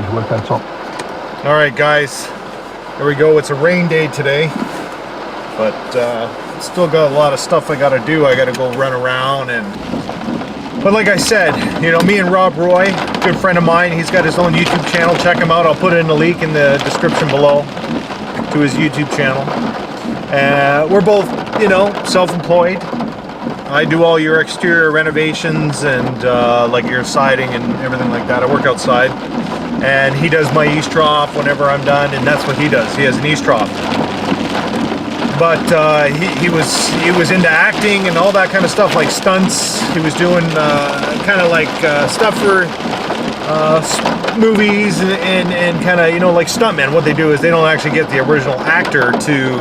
you work on top. All right, guys, here we go. It's a rain day today, but still got a lot of stuff I got to do. I got to go run around but like I said, you know, me and Rob Roy, good friend of mine, he's got his own YouTube channel. Check him out. I'll put it in the link in the description below to his YouTube channel. We're both, you know, self-employed. I do all your exterior renovations and like your siding and everything like that. I work outside, and he does my eaves trough whenever I'm done, and that's what he does. He has an eaves trough. But he was into acting and all that kind of stuff, like stunts. He was doing kind of like stuff for movies and kind of, you know, like stuntmen. What they do is they don't actually get the original actor to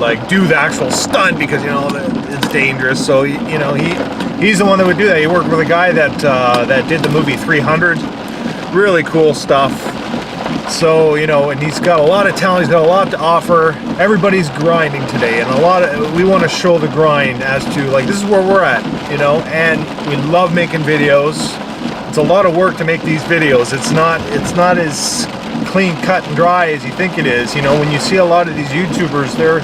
like do the actual stunt, because, you know, it's dangerous. So, you know, he's the one that would do that. He worked with a guy that did the movie 300. Really cool stuff. So, you know, and he's got a lot of talent, he's got a lot to offer. Everybody's grinding today, and we want to show the grind as to, like, this is where we're at, you know, and we love making videos. It's a lot of work to make these videos. It's not as clean cut and dry as you think it is. You know, when you see a lot of these YouTubers there,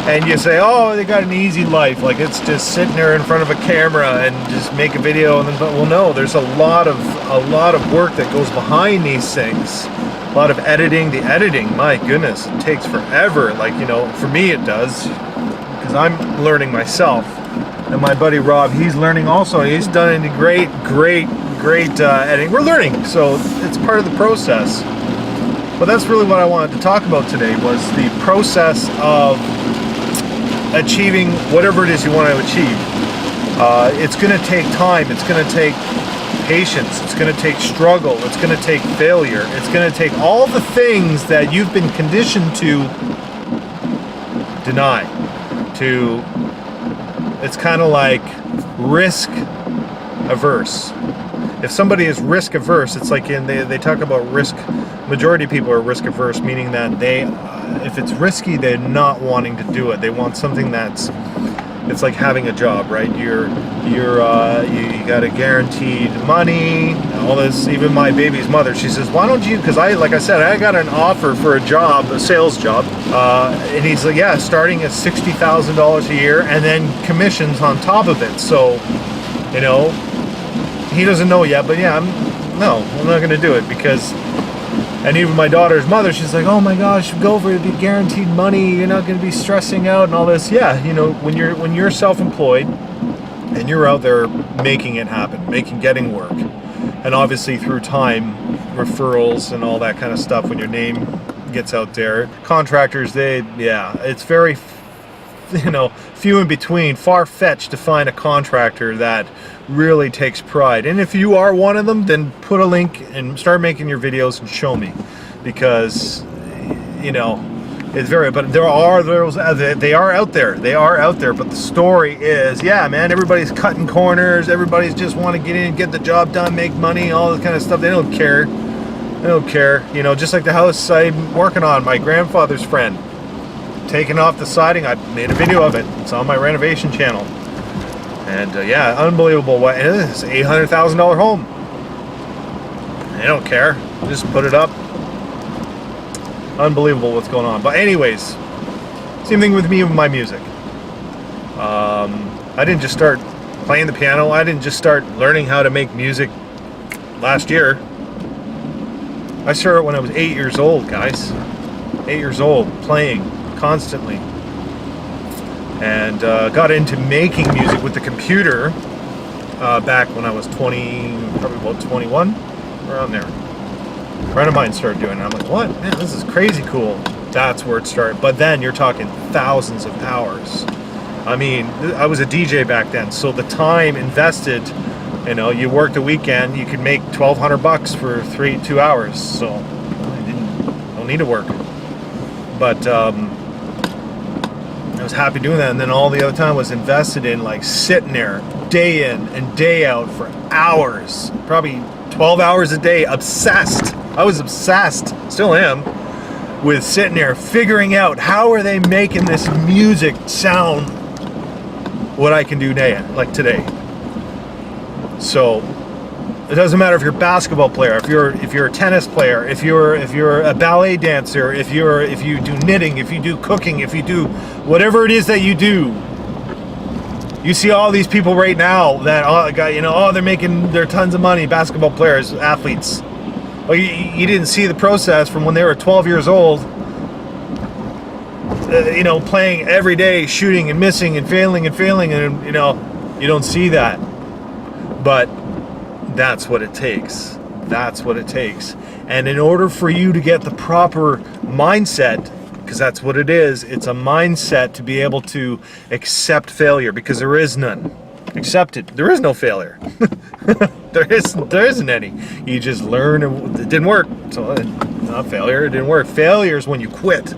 and you say, oh, they got an easy life, like it's just sitting there in front of a camera and just make a video, and then, well, no, there's a lot of work that goes behind these things. A lot of editing. The editing, my goodness, it takes forever. Like, you know, for me it does, because I'm learning myself, and my buddy Rob, he's learning also. He's done a great editing. We're learning, so it's part of the process. But that's really what I wanted to talk about today, was the process of achieving whatever it is you want to achieve. It's going to take time. It's going to take patience. It's going to take struggle. It's going to take failure. It's going to take all the things that you've been conditioned to deny. It's kind of like risk averse. If somebody is risk averse, it's like they talk about risk. Majority of people are risk averse, meaning that if it's risky, they're not wanting to do it. They want something it's like having a job, right? You got a guaranteed money, all this. Even my baby's mother, she says, why don't you, because like I said, I got an offer for a job, a sales job, and he's like, yeah, starting at $60,000 a year, and then commissions on top of it. So, you know, he doesn't know yet, but yeah, I'm not going to do it, because, and even my daughter's mother, she's like, oh my gosh, go for the guaranteed money, you're not going to be stressing out and all this. Yeah, you know, when you're self-employed and you're out there making it happen, getting work, and obviously through time, referrals and all that kind of stuff, when your name gets out there, contractors, it's very, you know, few in between, far-fetched to find a contractor that really takes pride. And if you are one of them, then put a link and start making your videos and show me, because, you know, it's but there are those, they are out there, but the story is, yeah, man, everybody's cutting corners, everybody's just want to get in, get the job done, make money, all this kind of stuff. They don't care, you know, just like the house I'm working on, my grandfather's friend, taking off the siding. I made a video of it. It's on my renovation channel. And yeah, unbelievable. And it's $800,000 home. They don't care. Just put it up. Unbelievable what's going on. But anyways, same thing with me with my music. I didn't just start playing the piano. I didn't just start learning how to make music last year. I started when I was 8 years old, guys. 8 years old, playing constantly, and got into making music with the computer back when I was 20, probably about 21, around there. A friend of mine started doing it. I'm like, what? Man, this is crazy cool. That's where it started. But then you're talking thousands of hours. I mean, I was a DJ back then, so the time invested, you know, you worked a weekend, you could make $1,200 for 2 hours, so I don't need to work. But I was happy doing that, and then all the other time was invested in, like, sitting there day in and day out for hours, probably 12 hours a day, obsessed. I was obsessed, still am, with sitting there figuring out how are they making this music sound what I can do today, like today. So It doesn't matter if you're a basketball player, if you're a tennis player, if you're a ballet dancer, if you do knitting, if you do cooking, if you do whatever it is that you do. You see all these people right now that they're tons of money, basketball players, athletes. Well, you didn't see the process from when they were 12 years old. Playing every day, shooting and missing and failing, and you don't see that. But that's what it takes. That's what it takes. And in order for you to get the proper mindset, because that's what it is, it's a mindset to be able to accept failure, because there is none. Accept it. There is no failure. There isn't any. You just learn, and it didn't work. So not failure, it didn't work. Failure is when you quit.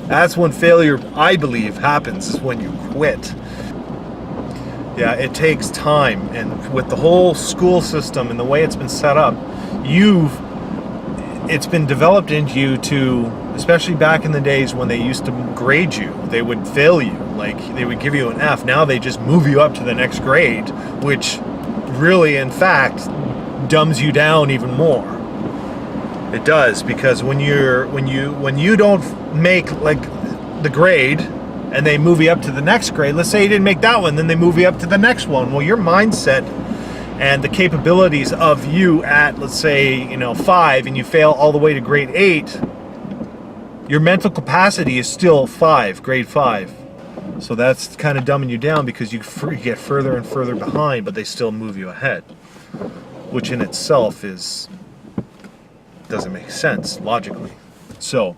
That's when failure, I believe, happens, is when you quit. Yeah, it takes time, and with the whole school system and the way it's been set up, it's been developed into you to, especially back in the days when they used to grade you, they would fail you, like they would give you an F. Now they just move you up to the next grade, which really, in fact, dumbs you down even more. It does, because when you don't make like the grade, and they move you up to the next grade. Let's say you didn't make that one, then they move you up to the next one. Well, your mindset and the capabilities of you at, let's say, 5, and you fail all the way to grade 8, your mental capacity is still 5, grade 5. So that's kind of dumbing you down, because you get further and further behind, but they still move you ahead, which in itself doesn't make sense logically. So,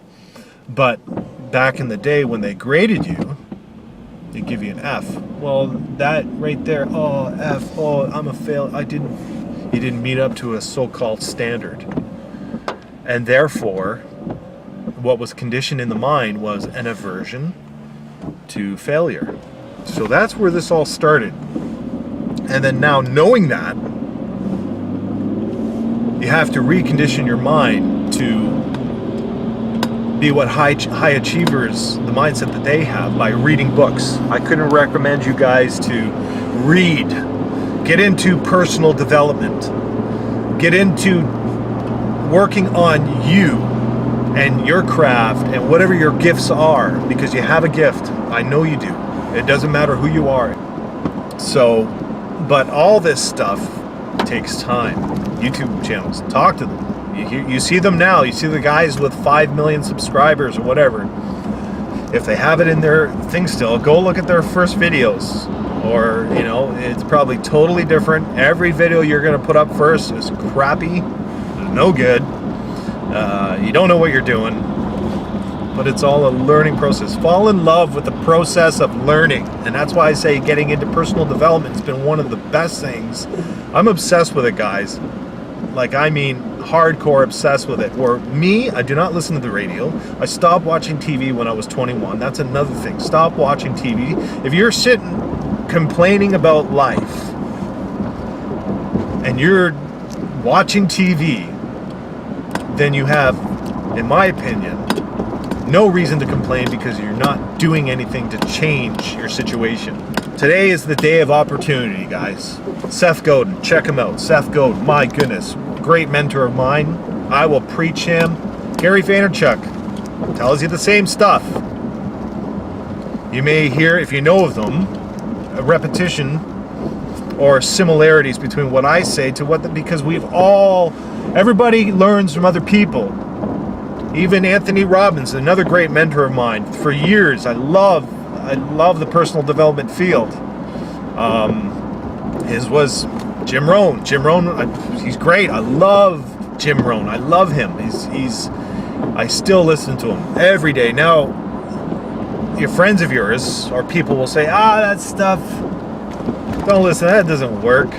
but back in the day when they graded you, they give you an F. Well, that right there, oh, F, oh, I'm a fail. You didn't meet up to a so-called standard. And therefore, what was conditioned in the mind was an aversion to failure. So that's where this all started. And then now, knowing that, you have to recondition your mind to be what high achievers, the mindset that they have, by reading books. I couldn't recommend you guys to read. Get into personal development. Get into working on you and your craft and whatever your gifts are, because you have a gift. I know you do. It doesn't matter who you are. So, but all this stuff takes time. YouTube channels, talk to them. You see them now. You see the guys with 5 million subscribers or whatever. If they have it in their thing still, go look at their first videos. Or, it's probably totally different. Every video you're going to put up first is crappy, no good. You don't know what you're doing. But it's all a learning process. Fall in love with the process of learning. And that's why I say getting into personal development has been one of the best things. I'm obsessed with it, guys. Hardcore obsessed with it. Or me, I do not listen to the radio. I stopped watching TV when I was 21. That's another thing. Stop watching TV. If you're sitting complaining about life and you're watching TV, then you have, in my opinion, no reason to complain, because you're not doing anything to change your situation. Today is the day of opportunity, guys. Seth Godin, check him out. Seth Godin, my goodness, great mentor of mine. I will preach him. Gary Vaynerchuk tells you the same stuff. You may hear, if you know of them, a repetition or similarities between what I say to because everybody learns from other people. Even Anthony Robbins, another great mentor of mine. For years, I love the personal development field. His was Jim Rohn. Jim Rohn, he's great. I love Jim Rohn. I love him. I still listen to him every day. Now, your friends of yours or people will say, that stuff, don't listen, that doesn't work.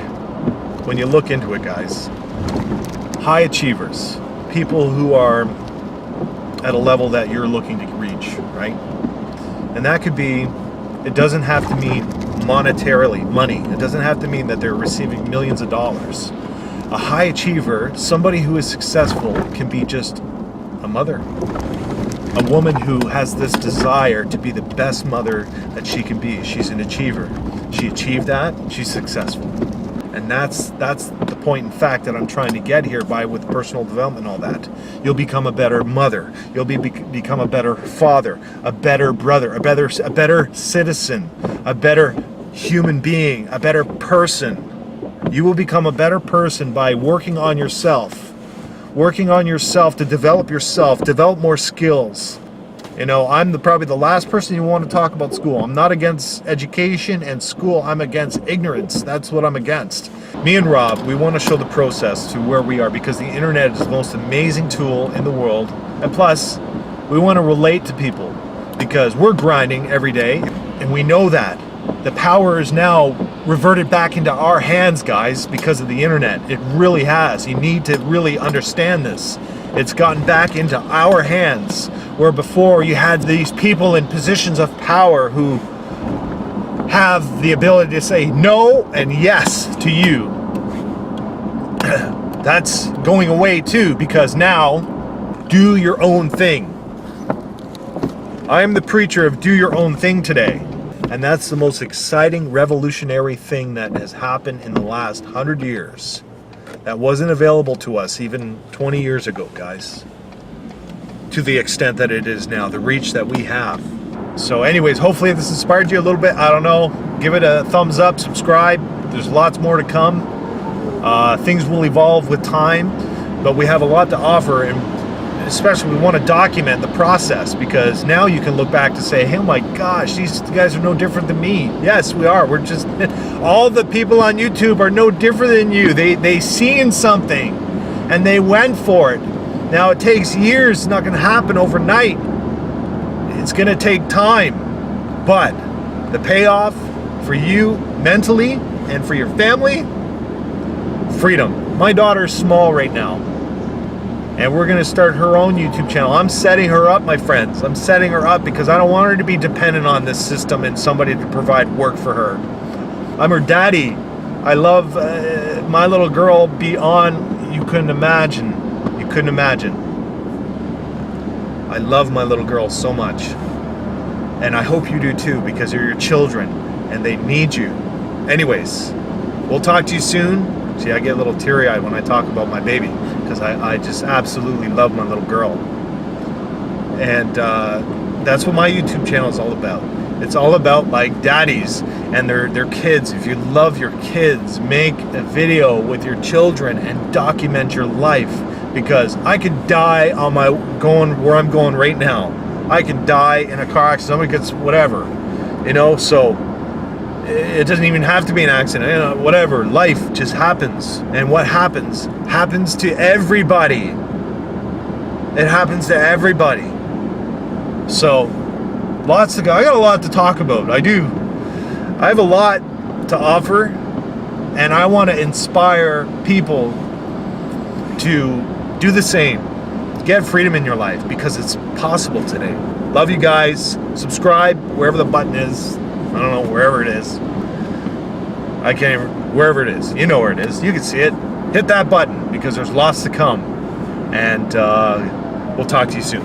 When you look into it, guys, high achievers, people who are at a level that you're looking to reach, right? And that could be, it doesn't have to mean monetarily, money. It doesn't have to mean that they're receiving millions of dollars. A high achiever, somebody who is successful, can be just a mother. A woman who has this desire to be the best mother that she can be. She's an achiever. She achieved that, she's successful. And that's the point in fact that I'm trying to get here by with personal development and all that. You'll become a better mother. You'll become a better father, a better brother, a better citizen, a better human being, a better person. You will become a better person by working on yourself. Working on yourself to develop yourself, develop more skills. You know, I'm probably the last person you want to talk about school. I'm not against education and school. I'm against ignorance. That's what I'm against. Me and Rob, we want to show the process to where we are because the internet is the most amazing tool in the world. And plus, we want to relate to people because we're grinding every day and we know that. The power is now reverted back into our hands, guys, because of the internet. It really has. You need to really understand this. It's gotten back into our hands, where before you had these people in positions of power who have the ability to say no and yes to you. That's going away too, because now, do your own thing. I am the preacher of do your own thing today. And that's the most exciting, revolutionary thing that has happened in the last 100 years. That wasn't available to us even 20 years ago, guys. To the extent that it is now, the reach that we have. So anyways, hopefully this inspired you a little bit. I don't know. Give it a thumbs up, subscribe. There's lots more to come. Things will evolve with time, but we have a lot to offer, and especially we want to document the process because now you can look back to say, hey, oh my gosh, these guys are no different than me. Yes, we are. We're just, all the people on YouTube are no different than you. They seen something and they went for it. Now it takes years. It's not going to happen overnight. It's going to take time, but the payoff for you mentally and for your family, freedom. My daughter's small right now. And we're going to start her own YouTube channel. I'm setting her up, my friends. I'm setting her up because I don't want her to be dependent on this system and somebody to provide work for her. I'm her daddy. I love my little girl beyond you couldn't imagine. You couldn't imagine. I love my little girl so much. And I hope you do too because they're your children and they need you. Anyways, we'll talk to you soon. See, I get a little teary-eyed when I talk about my baby because I just absolutely love my little girl. And that's what my YouTube channel is all about. It's all about like daddies and their kids. If you love your kids, make a video with your children and document your life because I could die on my going where I'm going right now. I can die in a car accident, somebody gets whatever, you know, so it doesn't even have to be an accident, you know, whatever. Life just happens. And what happens to everybody. It happens to everybody. So, lots to go. I got a lot to talk about. I do. I have a lot to offer. And I want to inspire people to do the same. Get freedom in your life because it's possible today. Love you guys. Subscribe wherever the button is. I don't know, wherever it is. I can't even, wherever it is. You know where it is. You can see it. Hit that button because there's lots to come. And we'll talk to you soon.